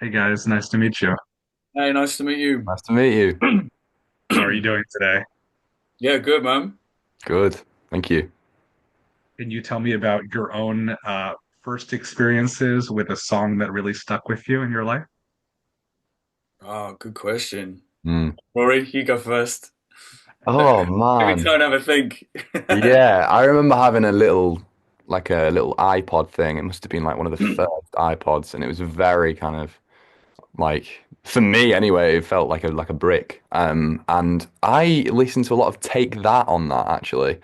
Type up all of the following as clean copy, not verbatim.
Hey guys, nice to meet you. Hey, nice to meet you. Nice to meet you. How are you doing today? Yeah, good, man. Good. Thank you. Can you tell me about your own first experiences with a song that really stuck with you in your life? Oh, good question. Mm. Rory, you go first. Oh Give me man. time to have a think. Yeah, I remember having a little iPod thing. It must have been like one of the first iPods, and it was very kind of like for me anyway, it felt like a brick. And I listened to a lot of Take That on that actually.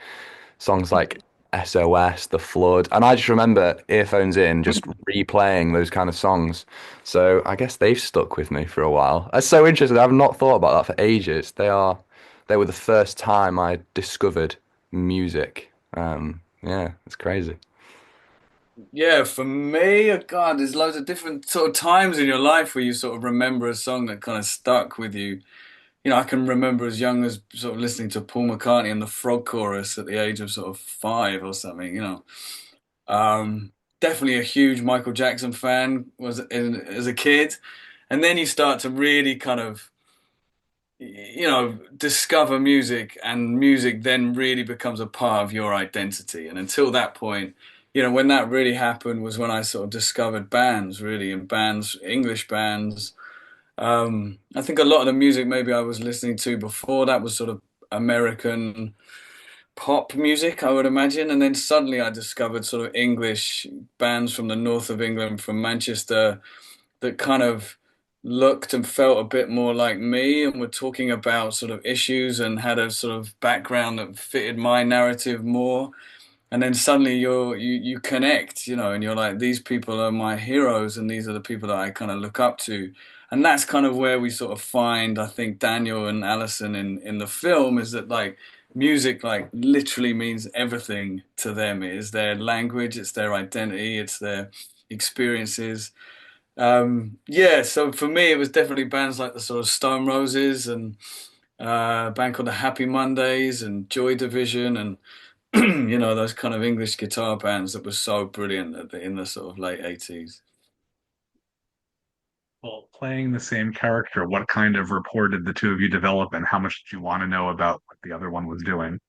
Songs like SOS, The Flood, and I just remember earphones in, just replaying those kind of songs. So I guess they've stuck with me for a while. That's so interesting. I've not thought about that for ages. They were the first time I discovered music. Yeah, it's crazy. Yeah, for me, God, there's loads of different sort of times in your life where you sort of remember a song that kind of stuck with you. I can remember as young as sort of listening to Paul McCartney and the Frog Chorus at the age of sort of 5 or something. Um, Definitely a huge Michael Jackson fan as a kid. And then you start to really kind of discover music, and music then really becomes a part of your identity. And until that point, when that really happened was when I sort of discovered bands, really, and bands, English bands. I think a lot of the music maybe I was listening to before that was sort of American pop music, I would imagine. And then suddenly I discovered sort of English bands from the north of England, from Manchester, that kind of looked and felt a bit more like me and were talking about sort of issues and had a sort of background that fitted my narrative more. And then suddenly you connect, and you're like, these people are my heroes and these are the people that I kind of look up to. And that's kind of where we sort of find, I think, Daniel and Alison in the film, is that like music like literally means everything to them. It is their language, it's their identity, it's their experiences. Yeah, so for me, it was definitely bands like the sort of Stone Roses and a band called the Happy Mondays and Joy Division and those kind of English guitar bands that were so brilliant in the sort of late 80s. Well, playing the same character, what kind of rapport did the two of you develop, and how much did you want to know about what the other one was doing?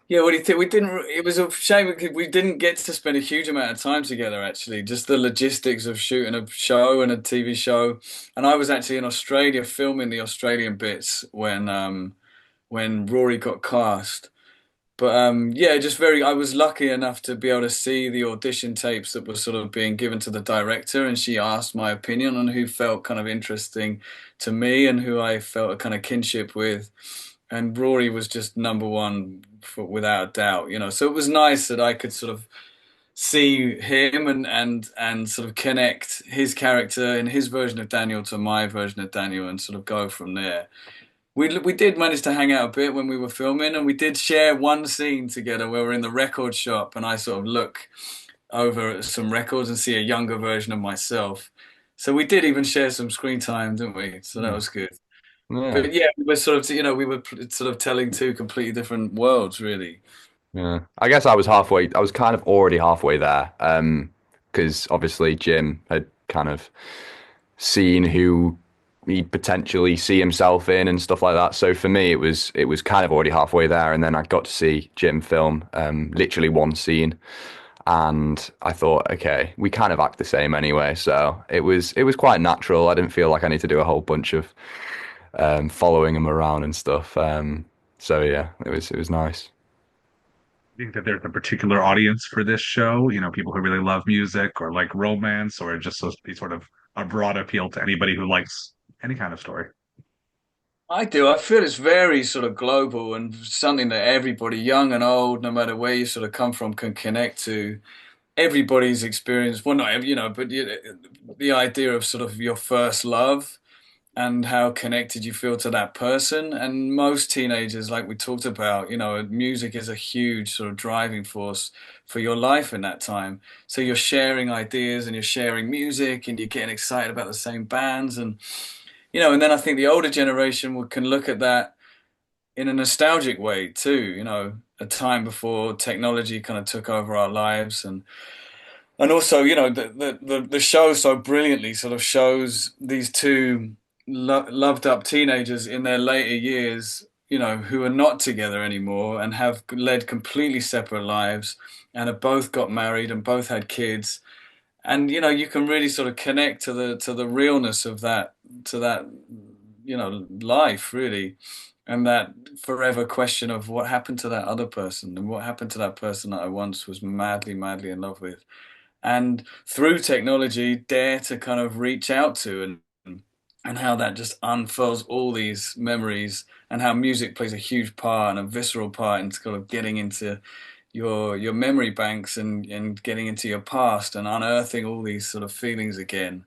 Yeah, what do you think? We didn't. It was a shame because we didn't get to spend a huge amount of time together. Actually, just the logistics of shooting a show and a TV show, and I was actually in Australia filming the Australian bits when Rory got cast. But yeah, just very. I was lucky enough to be able to see the audition tapes that were sort of being given to the director, and she asked my opinion on who felt kind of interesting to me and who I felt a kind of kinship with. And Rory was just number one without a doubt. So it was nice that I could sort of see him and sort of connect his character and his version of Daniel to my version of Daniel and sort of go from there. We did manage to hang out a bit when we were filming, and we did share one scene together where we're in the record shop, and I sort of look over at some records and see a younger version of myself. So we did even share some screen time, didn't we? So that Hmm. was good. Yeah, But yeah, we were sort of, we were sort of telling two completely different worlds, really. yeah. I guess I was halfway. I was kind of already halfway there. Because obviously Jim had kind of seen who he'd potentially see himself in and stuff like that. So for me, it was kind of already halfway there, and then I got to see Jim film literally one scene, and I thought, okay, we kind of act the same anyway, so it was quite natural. I didn't feel like I need to do a whole bunch of following him around and stuff. So yeah, it was nice. Do you think that there's a particular audience for this show? People who really love music or like romance, or just supposed to be sort of a broad appeal to anybody who likes any kind of story? I do. I feel it's very sort of global and something that everybody, young and old, no matter where you sort of come from, can connect to. Everybody's experience, well, not every, but the idea of sort of your first love and how connected you feel to that person. And most teenagers, like we talked about, music is a huge sort of driving force for your life in that time. So you're sharing ideas and you're sharing music and you're getting excited about the same bands. And then I think the older generation can look at that in a nostalgic way too, a time before technology kind of took over our lives, and and also, the show so brilliantly sort of shows these two loved up teenagers in their later years, who are not together anymore and have led completely separate lives and have both got married and both had kids. And you can really sort of connect to the realness of that, to that, life really, and that forever question of what happened to that other person and what happened to that person that I once was madly, madly in love with, and through technology dare to kind of reach out to, and how that just unfurls all these memories, and how music plays a huge part and a visceral part in kind of getting into your memory banks, and getting into your past and unearthing all these sort of feelings again,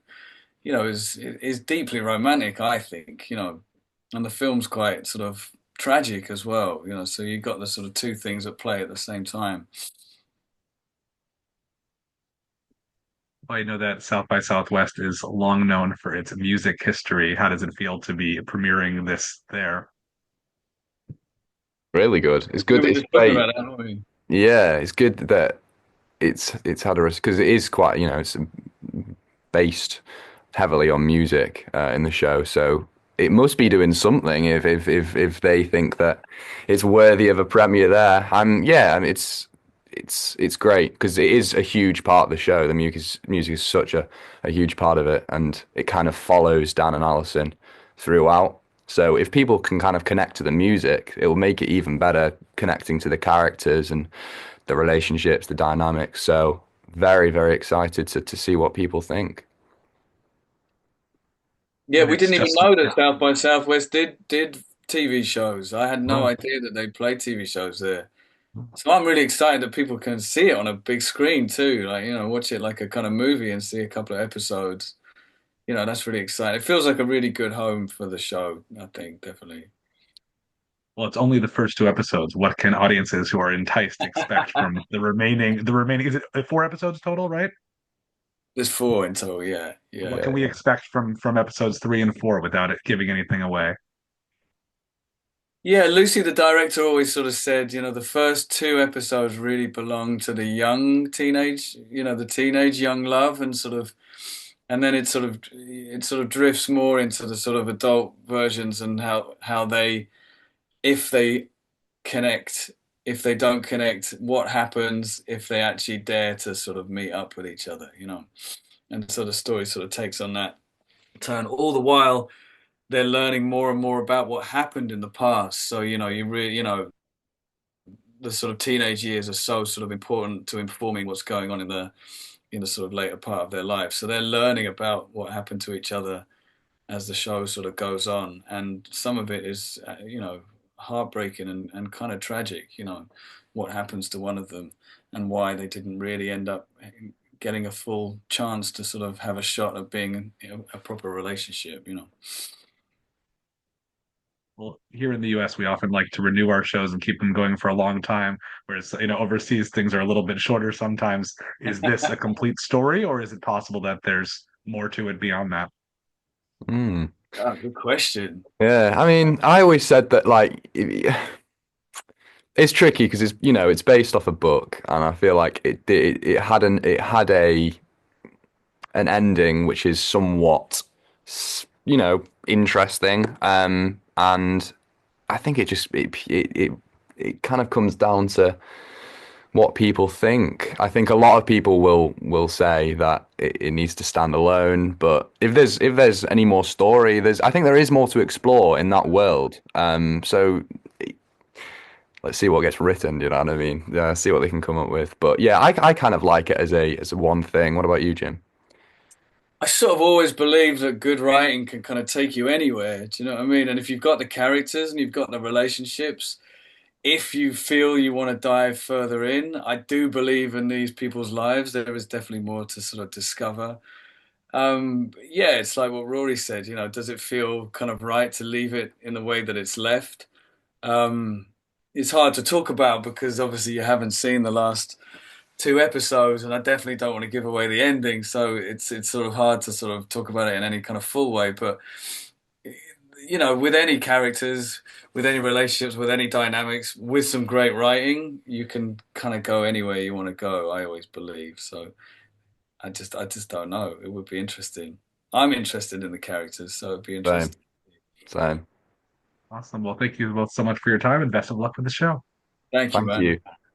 is deeply romantic, I think, and the film's quite sort of tragic as well, so you've got the sort of two things at play at the same time. I know that South by Southwest is long known for its music history. How does it feel to be premiering this there? Really good. It's We good. were It's just talking great. about that, weren't we? Yeah, it's good that it's had a risk because it is quite, it's based heavily on music in the show. So it must be doing something if they think that it's worthy of a premiere there. Yeah, I mean, it's great because it is a huge part of the show. The music is such a huge part of it, and it kind of follows Dan and Alison throughout. So if people can kind of connect to the music, it will make it even better connecting to the characters and the relationships, the dynamics. So very, very excited to see what people think. Yeah, And we it's didn't even just know that South by Southwest did TV shows. I had no Oh. idea that they played TV shows there. So I'm really excited that people can see it on a big screen too. Like, watch it like a kind of movie and see a couple of episodes. That's really exciting. It feels like a really good home for the show, I think, definitely. well, it's only the first two episodes. What can audiences who are enticed expect from the remaining is it four episodes total, right? There's four in total, yeah, What yeah. can we Yeah. expect from episodes three and four without it giving anything away? Yeah, Lucy, the director, always sort of said, the first two episodes really belong to the young teenage, the teenage young love, and sort of, and then it sort of drifts more into the sort of adult versions, and how they, if they connect, if they don't connect, what happens if they actually dare to sort of meet up with each other, and so the story sort of takes on that turn. All the while, they're learning more and more about what happened in the past. So, you really, the sort of teenage years are so sort of important to informing what's going on in the sort of later part of their life. So they're learning about what happened to each other as the show sort of goes on, and some of it is heartbreaking and kind of tragic. What happens to one of them and why they didn't really end up getting a full chance to sort of have a shot at being a proper relationship. Well, here in the US, we often like to renew our shows and keep them going for a long time, whereas, overseas things are a little bit shorter sometimes. Is this a complete story, or is it possible that there's more to it beyond that? Mm. Ah, good question. Yeah, I mean, I always said that like it's tricky because it's based off a book, and I feel like it had an ending which is somewhat interesting, and I think it kind of comes down to what people think. I think a lot of people will say that it needs to stand alone, but if there's any more story, I think there is more to explore in that world. So let's see what gets written. You know what I mean? Yeah, see what they can come up with. But yeah, I kind of like it as a one thing. What about you, Jim? I sort of always believe that good writing can kind of take you anywhere. Do you know what I mean? And if you've got the characters and you've got the relationships, if you feel you want to dive further in, I do believe in these people's lives. There is definitely more to sort of discover. Yeah, it's like what Rory said, does it feel kind of right to leave it in the way that it's left? Um, it's hard to talk about because obviously you haven't seen the last two episodes, and I definitely don't want to give away the ending. So it's sort of hard to sort of talk about it in any kind of full way. But with any characters, with any relationships, with any dynamics, with some great writing, you can kind of go anywhere you want to go. I always believe so. I just don't know. It would be interesting. I'm interested in the characters, so it'd be Same, interesting. same. Awesome. Well, thank you both so much for your time and best of luck with the show. Thank you, Thank man. you.